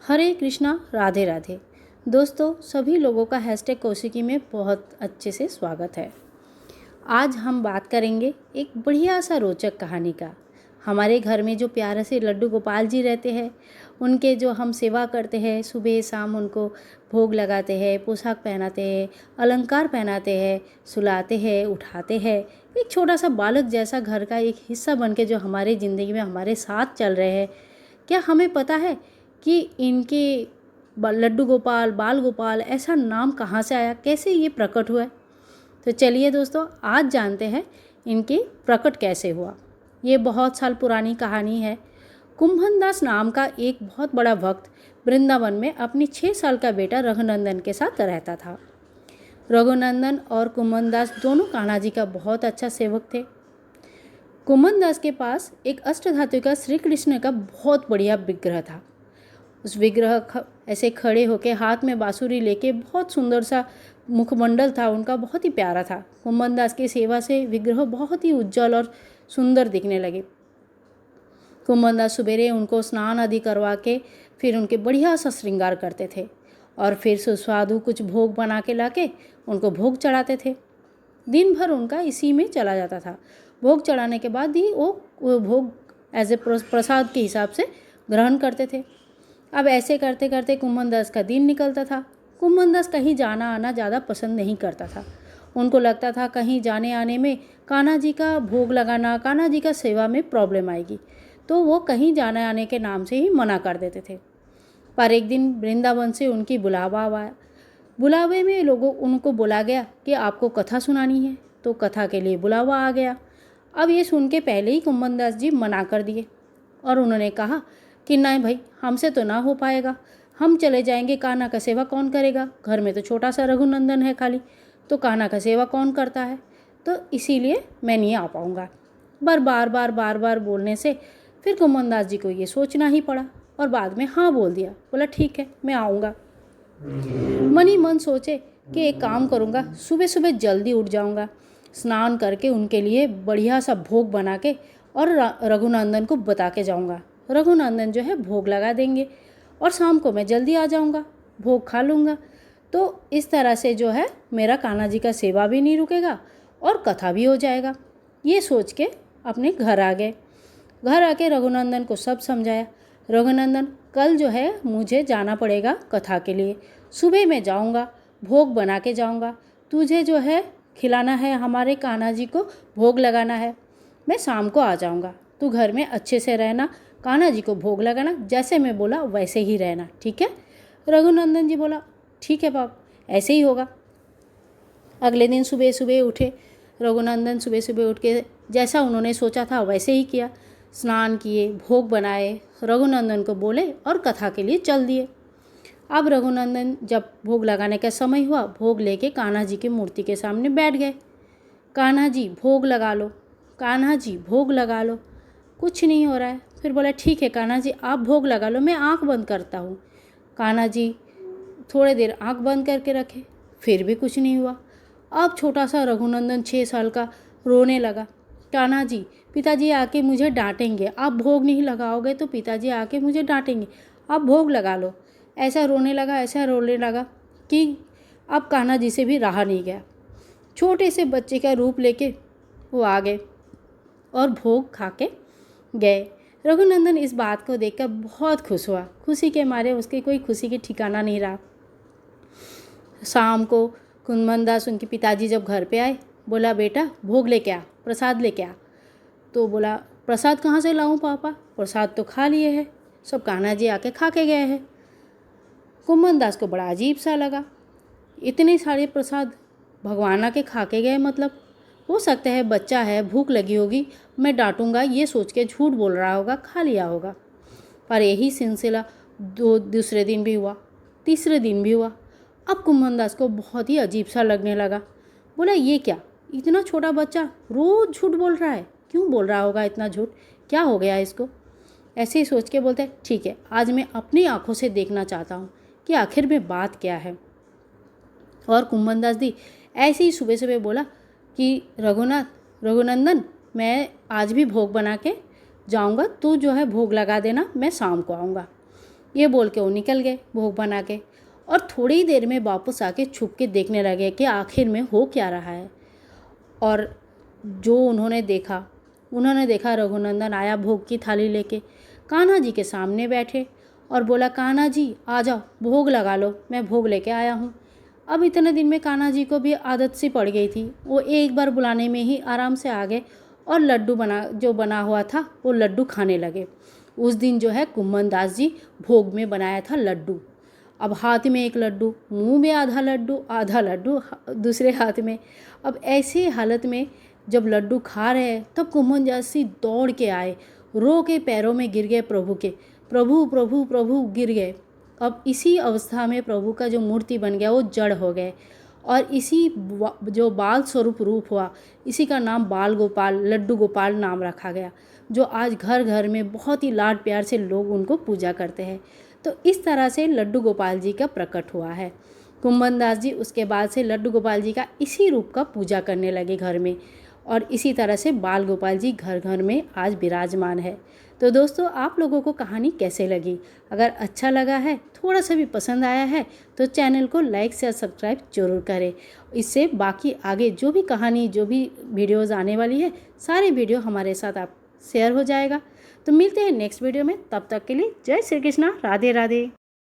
हरे कृष्णा, राधे राधे। दोस्तों, सभी लोगों का हैशटैग कौशिकी में बहुत अच्छे से स्वागत है। आज हम बात करेंगे एक बढ़िया सा रोचक कहानी का। हमारे घर में जो प्यारे से लड्डू गोपाल जी रहते हैं, उनके जो हम सेवा करते हैं, सुबह शाम उनको भोग लगाते हैं, पोशाक पहनाते हैं, अलंकार पहनाते हैं, सुलाते हैं, उठाते हैं। एक छोटा सा बालक जैसा घर का एक हिस्सा बन के जो हमारी ज़िंदगी में हमारे साथ चल रहे हैं। क्या हमें पता है कि इनके लड्डू गोपाल, बाल गोपाल ऐसा नाम कहाँ से आया, कैसे ये प्रकट हुआ है? तो चलिए दोस्तों, आज जानते हैं इनके प्रकट कैसे हुआ। ये बहुत साल पुरानी कहानी है। कुंभनदास नाम का एक बहुत बड़ा भक्त वृंदावन में अपनी 6 साल का बेटा रघुनंदन के साथ रहता था। रघुनंदन और कुंभनदास दोनों कान्हा जी का बहुत अच्छा सेवक थे। कुंभनदास के पास एक अष्टधातु का श्री कृष्ण का बहुत बढ़िया विग्रह था। उस विग्रह ऐसे खड़े होके हाथ में बांसुरी लेके, बहुत सुंदर सा मुखमंडल था उनका, बहुत ही प्यारा था। कुंभनदास की सेवा से विग्रह बहुत ही उज्जवल और सुंदर दिखने लगे। कुंभनदास सुबेरे उनको स्नान आदि करवा के फिर उनके बढ़िया सा श्रृंगार करते थे और फिर सुस्वादु कुछ भोग बना के लाके उनको भोग चढ़ाते थे। दिन भर उनका इसी में चला जाता था। भोग चढ़ाने के बाद ही वो भोग एज ए प्रसाद के हिसाब से ग्रहण करते थे। अब ऐसे करते करते कुंभनदास का दिन निकलता था। कुंभनदास कहीं जाना आना ज़्यादा पसंद नहीं करता था। उनको लगता था कहीं जाने आने में कान्हा जी का भोग लगाना, कान्हा जी का सेवा में प्रॉब्लम आएगी, तो वो कहीं जाने आने के नाम से ही मना कर देते थे। पर एक दिन वृंदावन से उनकी बुलावा आया। बुलावे में लोगों उनको बोला गया कि आपको कथा सुनानी है, तो कथा के लिए बुलावा आ गया। अब ये सुन के पहले ही कुंभनदास जी मना कर दिए और उन्होंने कहा कि नहीं भाई, हमसे तो ना हो पाएगा, हम चले जाएंगे, कान्हा का सेवा कौन करेगा? घर में तो छोटा सा रघुनंदन है खाली, तो कान्हा का सेवा कौन करता है? तो इसीलिए मैं नहीं आ पाऊँगा। बार बार बोलने से फिर कुंभनदास जी को ये सोचना ही पड़ा और बाद में हाँ बोल दिया। बोला ठीक है, मैं आऊँगा। मन ही मन सोचे कि एक काम करूँगा, सुबह सुबह जल्दी उठ जाऊँगा, स्नान करके उनके लिए बढ़िया सा भोग बना के और रघुनंदन को बता के जाऊँगा। रघुनंदन जो है भोग लगा देंगे और शाम को मैं जल्दी आ जाऊँगा, भोग खा लूँगा। तो इस तरह से जो है मेरा कान्हा जी का सेवा भी नहीं रुकेगा और कथा भी हो जाएगा। ये सोच के अपने घर आ गए। घर आके रघुनंदन को सब समझाया। रघुनंदन, कल जो है मुझे जाना पड़ेगा कथा के लिए, सुबह मैं जाऊँगा, भोग बना के जाऊँगा, तुझे जो है खिलाना है, हमारे कान्हा जी को भोग लगाना है। मैं शाम को आ जाऊँगा, तू घर में अच्छे से रहना, कान्हा जी को भोग लगाना, जैसे मैं बोला वैसे ही रहना, ठीक है? रघुनंदन जी बोला ठीक है बाप, ऐसे ही होगा। अगले दिन सुबह सुबह उठे रघुनंदन, सुबह सुबह उठ के जैसा उन्होंने सोचा था वैसे ही किया। स्नान किए, भोग बनाए, रघुनंदन को बोले और कथा के लिए चल दिए। अब रघुनंदन जब भोग लगाने का समय हुआ, भोग लेके कान्हा जी की मूर्ति के सामने बैठ गए। कान्हा जी भोग लगा लो, कान्हा जी भोग लगा लो, कुछ नहीं हो रहा है। फिर बोला ठीक है कान्हा जी, आप भोग लगा लो, मैं आँख बंद करता हूँ। कान्हा जी थोड़े देर आँख बंद करके रखे, फिर भी कुछ नहीं हुआ। अब छोटा सा रघुनंदन 6 साल का रोने लगा। कान्हा जी, पिताजी आके मुझे डांटेंगे, आप भोग नहीं लगाओगे तो पिताजी आके मुझे डांटेंगे, आप भोग लगा लो। ऐसा रोने लगा, ऐसा रोने लगा कि अब कान्हा जी से भी रहा नहीं गया। छोटे से बच्चे का रूप लेके वो आ गए और भोग खा के गए। रघुनंदन इस बात को देखकर बहुत खुश हुआ। खुशी के मारे उसके कोई खुशी के ठिकाना नहीं रहा। शाम को कुंभनदास उनके पिताजी जब घर पे आए, बोला बेटा भोग लेके आ, प्रसाद लेके आ। तो बोला प्रसाद कहाँ से लाऊं पापा, प्रसाद तो खा लिए है, सब कान्हा जी आके खा के गए हैं। कुंभनदास को बड़ा अजीब सा लगा, इतने सारे प्रसाद भगवान आके खा के गए, मतलब हो सकता है बच्चा है, भूख लगी होगी, मैं डांटूंगा ये सोच के झूठ बोल रहा होगा, खा लिया होगा। पर यही सिलसिला दूसरे दिन भी हुआ, तीसरे दिन भी हुआ। अब कुंभनदास को बहुत ही अजीब सा लगने लगा। बोला ये क्या, इतना छोटा बच्चा रोज़ झूठ बोल रहा है, क्यों बोल रहा होगा इतना झूठ, क्या हो गया इसको? ऐसे ही सोच के बोलते हैं ठीक है, आज मैं अपनी आँखों से देखना चाहता हूँ कि आखिर में बात क्या है। और कुंभनदास जी ऐसे ही सुबह सुबह बोला कि रघुनंदन, मैं आज भी भोग बना के जाऊंगा, तू जो है भोग लगा देना, मैं शाम को आऊँगा। ये बोल के वो निकल गए भोग बना के, और थोड़ी ही देर में वापस आके छुप के देखने लगे कि आखिर में हो क्या रहा है। और जो उन्होंने देखा रघुनंदन आया भोग की थाली लेके, कान्हा जी के सामने बैठे और बोला, कान्हा जी आ जाओ, भोग लगा लो, मैं भोग लेके आया हूँ। अब इतने दिन में कान्हा जी को भी आदत सी पड़ गई थी, वो एक बार बुलाने में ही आराम से आ गए और लड्डू जो बना हुआ था वो लड्डू खाने लगे। उस दिन जो है कुम्भन दास जी भोग में बनाया था लड्डू। अब हाथ में एक लड्डू, मुंह में आधा लड्डू दूसरे हाथ में। अब ऐसी हालत में जब लड्डू खा रहे हैं तब कुम्भन दास जी दौड़ के आए, रो के पैरों में गिर गए प्रभु के, प्रभु प्रभु प्रभु गिर गए। अब इसी अवस्था में प्रभु का जो मूर्ति बन गया वो जड़ हो गए, और इसी जो बाल स्वरूप रूप हुआ, इसी का नाम बाल गोपाल, लड्डू गोपाल नाम रखा गया, जो आज घर घर में बहुत ही लाड प्यार से लोग उनको पूजा करते हैं। तो इस तरह से लड्डू गोपाल जी का प्रकट हुआ है। कुम्भन दास जी उसके बाद से लड्डू गोपाल जी का इसी रूप का पूजा करने लगे घर में, और इसी तरह से बाल गोपाल जी घर घर में आज विराजमान है। तो दोस्तों, आप लोगों को कहानी कैसे लगी? अगर अच्छा लगा है, थोड़ा सा भी पसंद आया है, तो चैनल को लाइक से सब्सक्राइब जरूर करें। इससे बाकी आगे जो भी कहानी, जो भी वीडियोज़ आने वाली है, सारे वीडियो हमारे साथ आप शेयर हो जाएगा। तो मिलते हैं नेक्स्ट वीडियो में, तब तक के लिए जय श्री कृष्णा, राधे राधे।